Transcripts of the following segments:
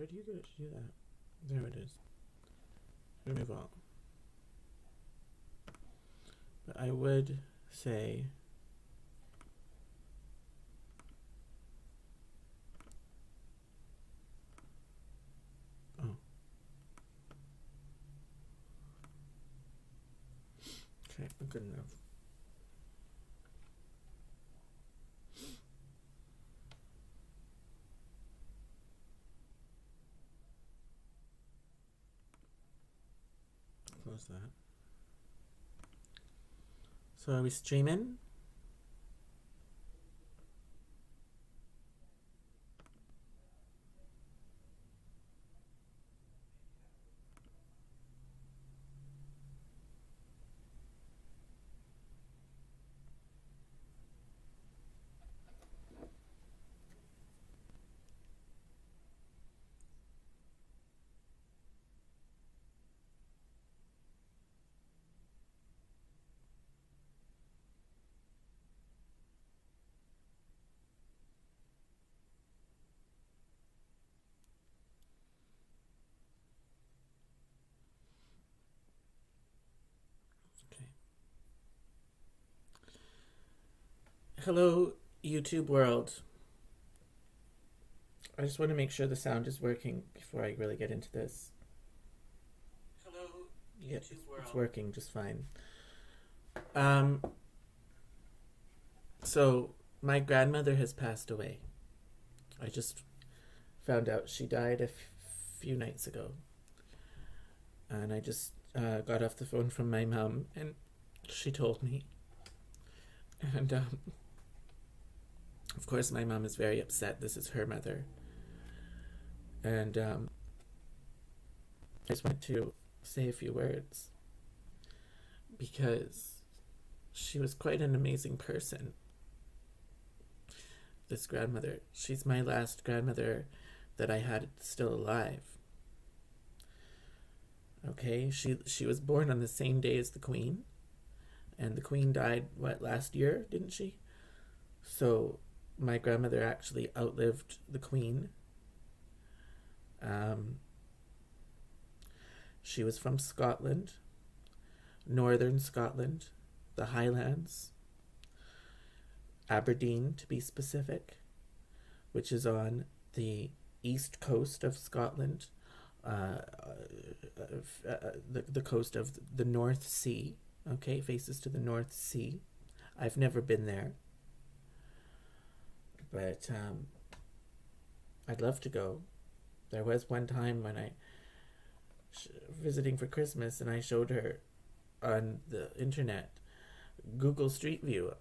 Where do you go to do that? There it is. Remove all. But I would say okay, good enough. Close that. So are we streaming? Okay. Hello, YouTube world. I just want to make sure the sound is working before I really get into this. Hello, YouTube world. It's working just fine. So my grandmother has passed away. I just found out she died a few nights ago. And I just got off the phone from my mom, and she told me. And of course my mom is very upset. This is her mother. And I just want to say a few words because she was quite an amazing person. This grandmother, she's my last grandmother that I had still alive. Okay, she was born on the same day as the Queen, and the Queen died, last year, didn't she? So my grandmother actually outlived the Queen. She was from Scotland, northern Scotland, the Highlands, Aberdeen to be specific, which is on the east coast of Scotland, the coast of the North Sea, okay, faces to the North Sea. I've never been there, but I'd love to go. There was one time when I visiting for Christmas, and I showed her on the internet Google Street View.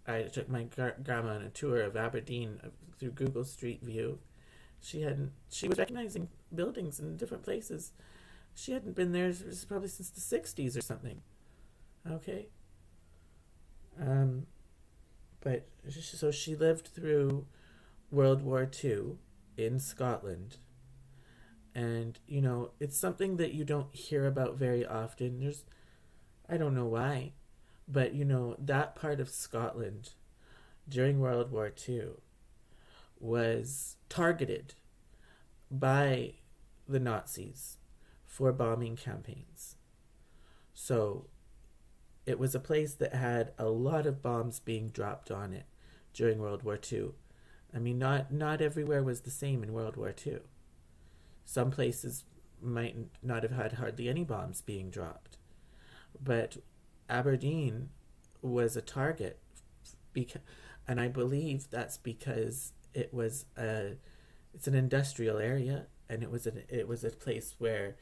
I took my grandma on a tour of Aberdeen through Google Street View. She was recognizing buildings in different places. She hadn't been there probably since the 60s or something. Okay. But so she lived through World War II in Scotland. And, you know, it's something that you don't hear about very often. I don't know why, but, you know, that part of Scotland during World War II was targeted by the Nazis for bombing campaigns. So it was a place that had a lot of bombs being dropped on it during World War II. I mean, not everywhere was the same in World War II. Some places might not have had hardly any bombs being dropped. But Aberdeen was a target, and I believe that's because it's an industrial area, and it was a place where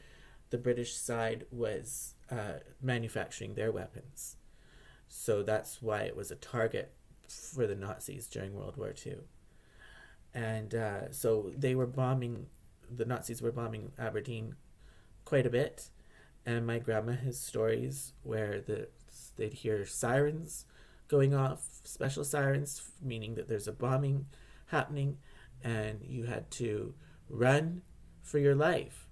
the British side was manufacturing their weapons. So that's why it was a target for the Nazis during World War II. And so the Nazis were bombing Aberdeen quite a bit. And my grandma has stories where they'd hear sirens going off, special sirens, meaning that there's a bombing happening, and you had to run for your life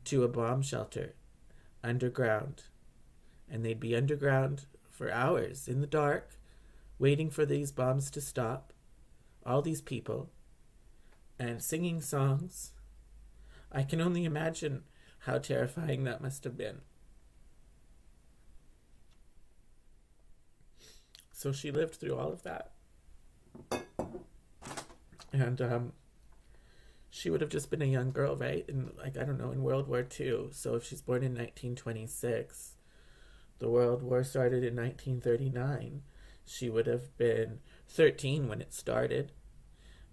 to a bomb shelter underground. And they'd be underground for hours in the dark, waiting for these bombs to stop, all these people, and singing songs I can only imagine how terrifying that must have been. So she lived through all of that. And she would have just been a young girl, right? In, like, I don't know, in World War II. So if she's born in 1926, the World War started in 1939. She would have been 13 when it started.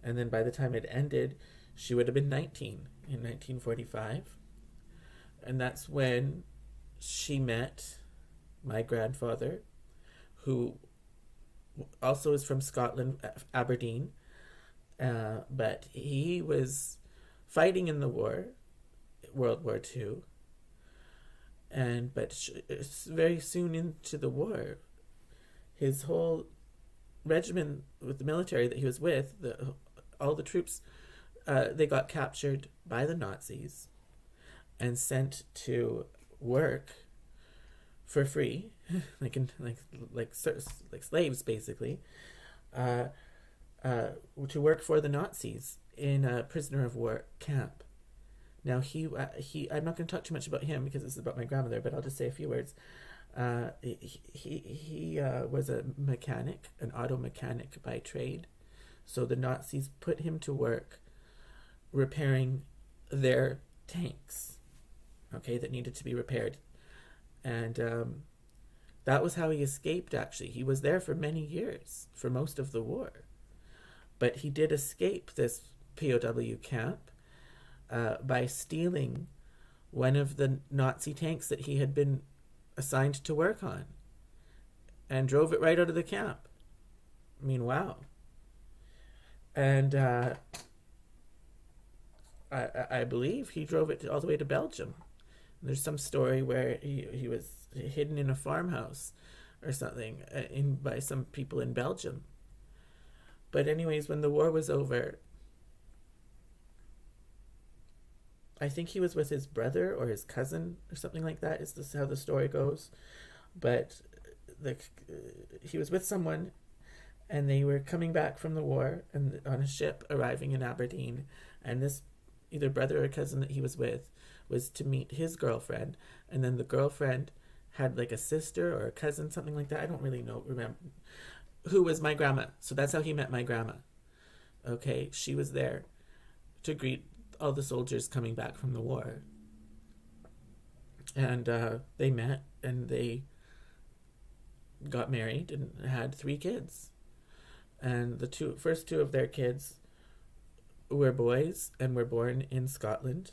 And then by the time it ended, she would have been 19 in 1945. And that's when she met my grandfather, who also is from Scotland, Aberdeen. But he was fighting in the war, World War II. But very soon into the war, his whole regiment with the military that he was with, all the troops, they got captured by the Nazis and sent to work for free, like slaves basically, to work for the Nazis in a prisoner of war camp. Now he I'm not going to talk too much about him because this is about my grandmother, but I'll just say a few words. He was a mechanic, an auto mechanic by trade. So the Nazis put him to work repairing their tanks, okay, that needed to be repaired. And that was how he escaped, actually. He was there for many years, for most of the war. But he did escape this POW camp by stealing one of the Nazi tanks that he had been assigned to work on and drove it right out of the camp. I mean, wow. And I believe he drove it all the way to Belgium. There's some story where he was hidden in a farmhouse or something by some people in Belgium. But anyways, when the war was over, I think he was with his brother or his cousin or something like that. Is this how the story goes? But he was with someone, and they were coming back from the war and on a ship arriving in Aberdeen. And this either brother or cousin that he was with was to meet his girlfriend, and then the girlfriend had like a sister or a cousin, something like that. I don't really remember, who was my grandma. So that's how he met my grandma. Okay, she was there to greet all the soldiers coming back from the war. And they met and they got married and had 3 kids. And the first two of their kids were boys and were born in Scotland.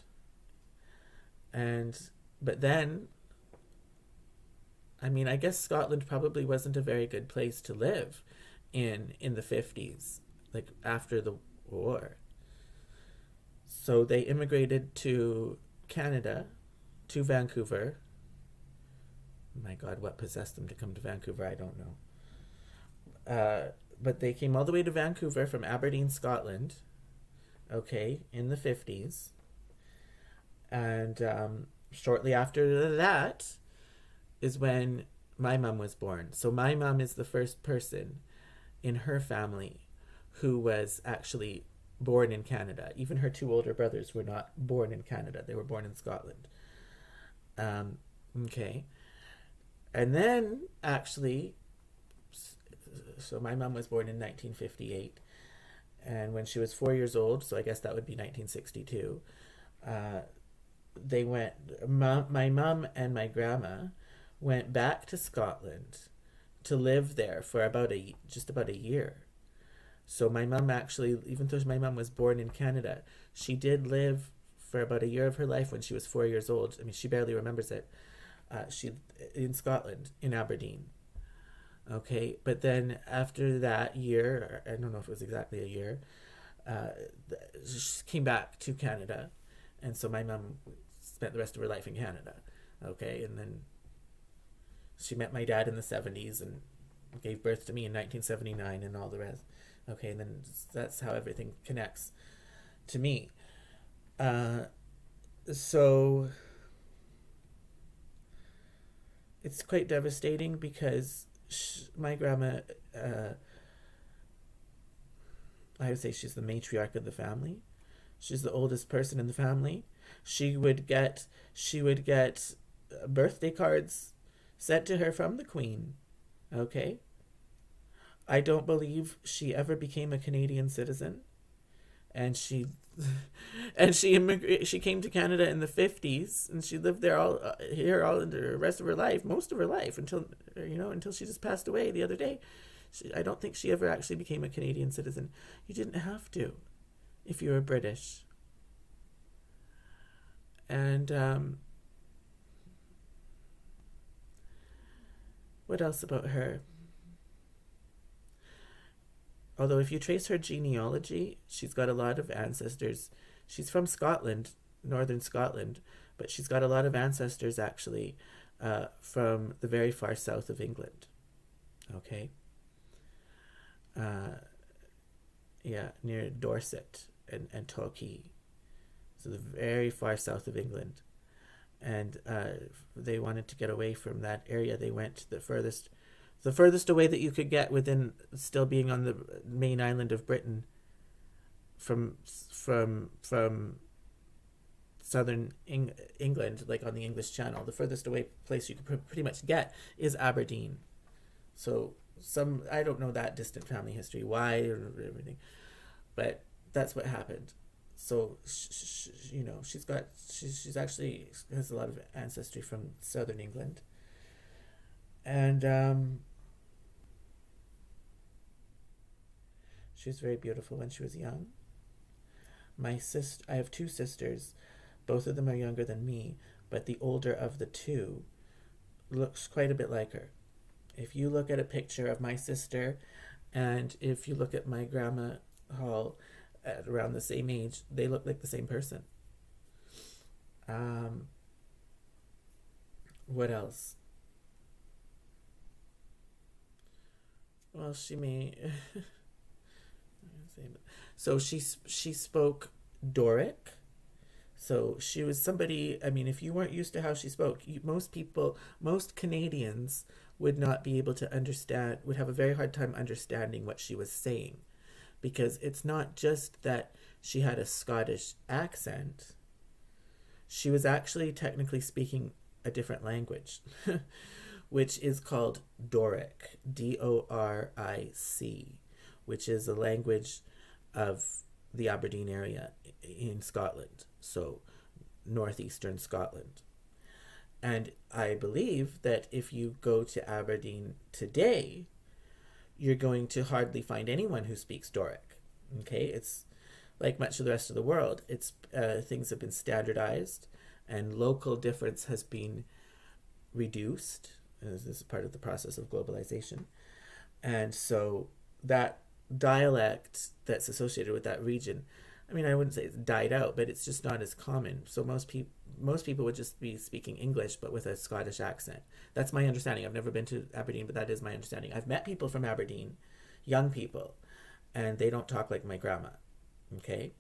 But then, I mean, I guess Scotland probably wasn't a very good place to live in the 50s, like after the war. So they immigrated to Canada, to Vancouver. My God, what possessed them to come to Vancouver? I don't know. But they came all the way to Vancouver from Aberdeen, Scotland, okay, in the 50s. And shortly after that is when my mom was born. So my mom is the first person in her family who was actually born in Canada. Even her 2 older brothers were not born in Canada. They were born in Scotland. Okay. And then, actually, so my mom was born in 1958. And when she was 4 years old, so I guess that would be 1962, my mom and my grandma went back to Scotland to live there for just about a year. So my mom actually, even though my mom was born in Canada, she did live for about a year of her life when she was 4 years old. I mean, she barely remembers it. She in Scotland, in Aberdeen. Okay, but then after that year, I don't know if it was exactly a year, she came back to Canada, and so my mom spent the rest of her life in Canada. Okay, and then she met my dad in the 70s and gave birth to me in 1979 and all the rest. Okay, and then that's how everything connects to me. So it's quite devastating because my grandma, I would say she's the matriarch of the family. She's the oldest person in the family. She would get she would get birthday cards sent to her from the Queen. Okay? I don't believe she ever became a Canadian citizen, and she came to Canada in the 50s, and she lived there all here all the rest of her life, most of her life, until she just passed away the other day. I don't think she ever actually became a Canadian citizen. You didn't have to if you were British. And what else about her? Although if you trace her genealogy, she's got a lot of ancestors. She's from Scotland, northern Scotland, but she's got a lot of ancestors actually from the very far south of England. Okay? Yeah, near Dorset and Torquay. So the very far south of England. And they wanted to get away from that area. They went to the furthest away that you could get within still being on the main island of Britain from southern England, like on the English Channel. The furthest away place you could pretty much get is Aberdeen. So I don't know that distant family history, why or everything, but that's what happened. So she's actually has a lot of ancestry from southern England, and she was very beautiful when she was young. I have two sisters. Both of them are younger than me, but the older of the two looks quite a bit like her. If you look at a picture of my sister, and if you look at my grandma Hall at around the same age, they look like the same person. What else? Well, she may. So she spoke Doric. So she was somebody. I mean, if you weren't used to how she spoke, most Canadians would not be able to understand. Would have a very hard time understanding what she was saying, because it's not just that she had a Scottish accent. She was actually technically speaking a different language, which is called Doric, Doric, which is a language of the Aberdeen area in Scotland, so northeastern Scotland. And I believe that if you go to Aberdeen today, you're going to hardly find anyone who speaks Doric. Okay, it's like much of the rest of the world. It's things have been standardized, and local difference has been reduced. This is part of the process of globalization, and so that dialect that's associated with that region, I mean, I wouldn't say it's died out, but it's just not as common. So most people would just be speaking English, but with a Scottish accent. That's my understanding. I've never been to Aberdeen, but that is my understanding. I've met people from Aberdeen, young people, and they don't talk like my grandma. Okay?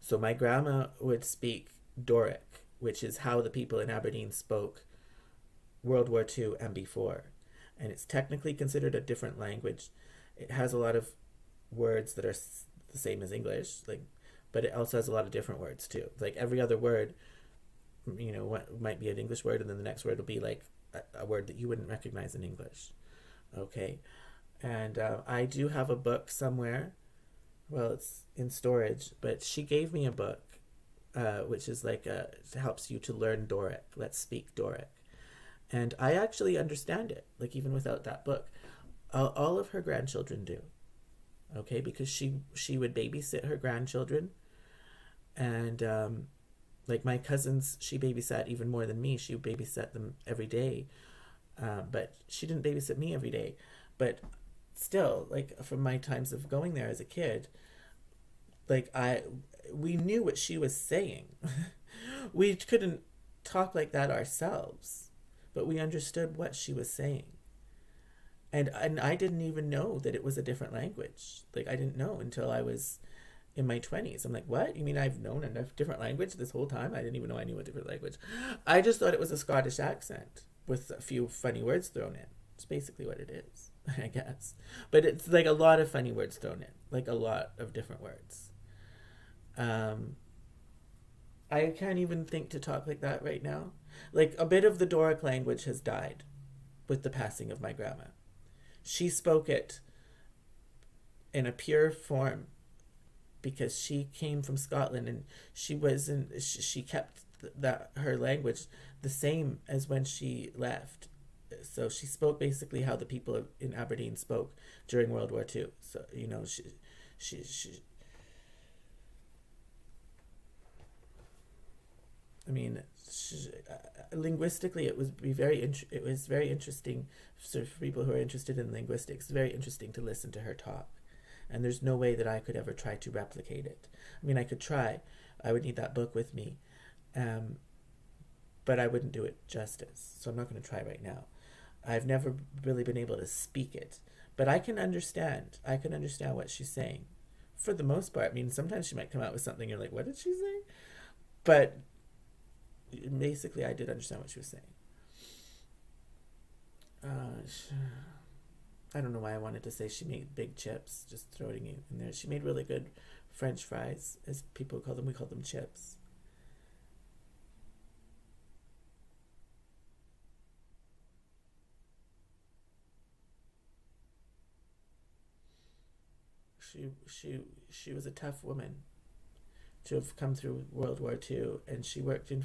So my grandma would speak Doric, which is how the people in Aberdeen spoke World War II and before. And it's technically considered a different language. It has a lot of words that are the same as English, but it also has a lot of different words too. Like every other word, what might be an English word, and then the next word will be like a word that you wouldn't recognize in English. Okay, and I do have a book somewhere. Well, it's in storage, but she gave me a book, which is helps you to learn Doric. Let's speak Doric, and I actually understand it. Like even without that book, all of her grandchildren do. Okay, because she would babysit her grandchildren, and like my cousins, she babysat even more than me. She babysat them every day, but she didn't babysit me every day. But still, like from my times of going there as a kid, we knew what she was saying. We couldn't talk like that ourselves, but we understood what she was saying. And I didn't even know that it was a different language. Like, I didn't know until I was in my 20s. I'm like, what? You mean I've known a different language this whole time? I didn't even know I knew a different language. I just thought it was a Scottish accent with a few funny words thrown in. It's basically what it is, I guess. But it's like a lot of funny words thrown in. Like a lot of different words. I can't even think to talk like that right now. Like, a bit of the Doric language has died with the passing of my grandma. She spoke it in a pure form because she came from Scotland, and she kept that her language the same as when she left. So she spoke basically how the people in Aberdeen spoke during World War II. So she I mean, linguistically, it was very interesting. So for people who are interested in linguistics, very interesting to listen to her talk. And there's no way that I could ever try to replicate it. I mean, I could try. I would need that book with me, um, but I wouldn't do it justice. So I'm not going to try right now. I've never really been able to speak it, but I can understand. I can understand what she's saying, for the most part. I mean, sometimes she might come out with something you're like, "What did she say?" But basically, I did understand what she was saying. Uh, I don't know why I wanted to say she made big chips, just throwing it in there. She made really good French fries, as people call them. We call them chips. She was a tough woman to have come through World War II, and she worked in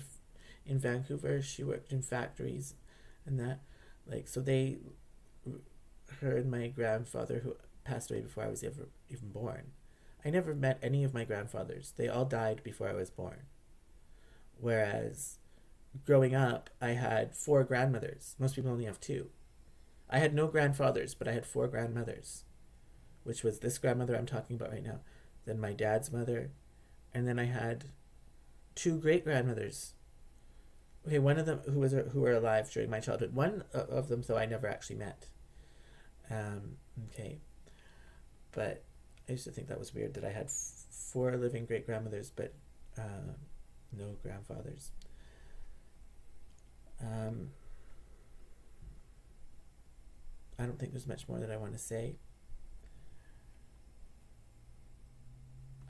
Vancouver. She worked in factories, and that, like, so they, her and my grandfather, who passed away before I was ever even born. I never met any of my grandfathers. They all died before I was born. Whereas growing up, I had four grandmothers. Most people only have two. I had no grandfathers, but I had four grandmothers, which was this grandmother I'm talking about right now, then my dad's mother, and then I had two great grandmothers. Okay, one of them who were alive during my childhood. One of them, though, I never actually met. Okay, but I used to think that was weird that I had four living great grandmothers, but no grandfathers. Um, I don't think there's much more that I want to say.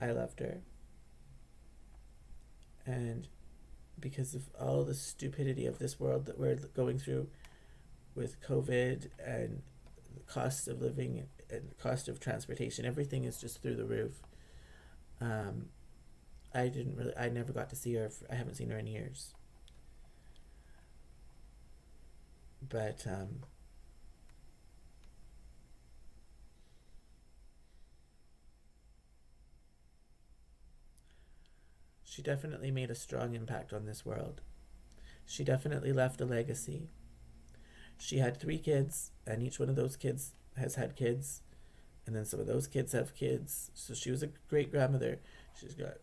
I loved her, and because of all the stupidity of this world that we're going through with COVID and the cost of living and the cost of transportation, everything is just through the roof. Um, I never got to see her. I haven't seen her in years. But she definitely made a strong impact on this world. She definitely left a legacy. She had three kids, and each one of those kids has had kids, and then some of those kids have kids. So she was a great grandmother. She's got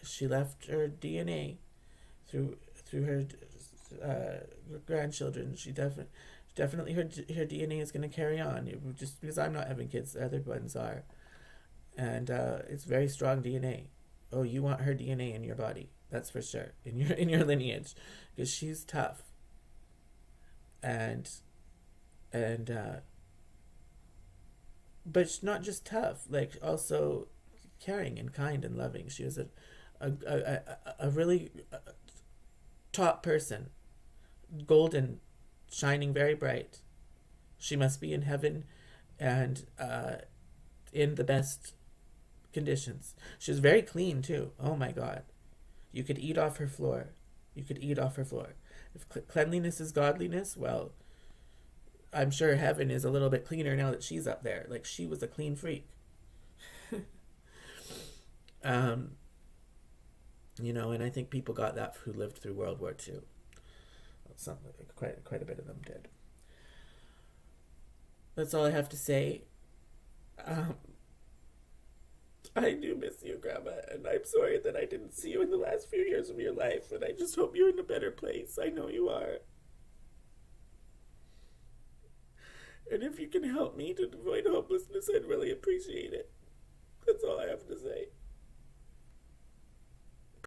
she left her DNA through her grandchildren. Definitely her DNA is going to carry on. Just because I'm not having kids, the other ones are, and it's very strong DNA. Oh, you want her DNA in your body? That's for sure, in your lineage, because she's tough, and and but she's not just tough, like also caring and kind and loving. She was a really top person, golden, shining very bright. She must be in heaven, and in the best conditions. She was very clean too. Oh my god, you could eat off her floor. You could eat off her floor. If cleanliness is godliness, well, I'm sure heaven is a little bit cleaner now that she's up there. Like, she was a clean freak. um, and I think people got that who lived through World War II. Some, quite a bit of them did. That's all I have to say. Um, I do miss you, Grandma, and I'm sorry that I didn't see you in the last few years of your life, and I just hope you're in a better place. I know you are. And if you can help me to avoid homelessness, I'd really appreciate it. That's all I have to say.